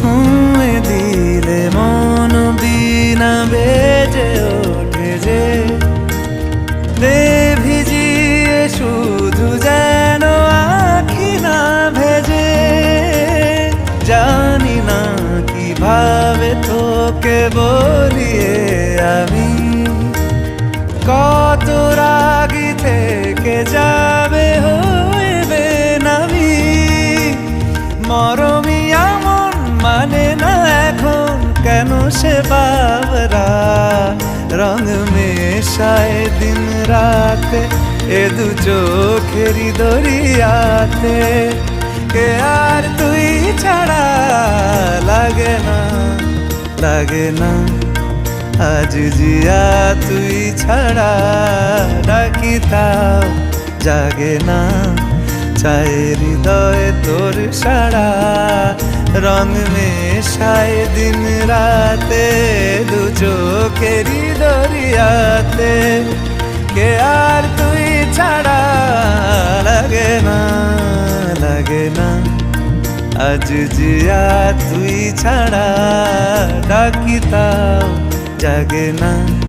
ছুঁয়ে দিলে মন বিনা বেজে ওঠে যে দে ভিজিয়ে শুধু যেন আখি না ভেজে। জানি না কিভাবে তোকে বলিয়ে আমি কত রাগি থেকে যাবে হইবে নামি। মরমি এমন মানে না এখন কেন সে বাবরা রং মেশায় দিন রাতে এ দু চোখেরই দরিয়াতে। কে আর তুই ছাড়া লাগে না লাগে না আজ জিয়া তুই ছাড়া ডাকি তাও জাগে না। চায় হৃদয় তোর সারা রং মেশায় দিন রাতে দু চোখেরই দরিয়াতে। কে আর তুই ছাড়া লাগে না লাগে না আজ জিয়া তুই ছাড়া ডাকি তাও জাগে না।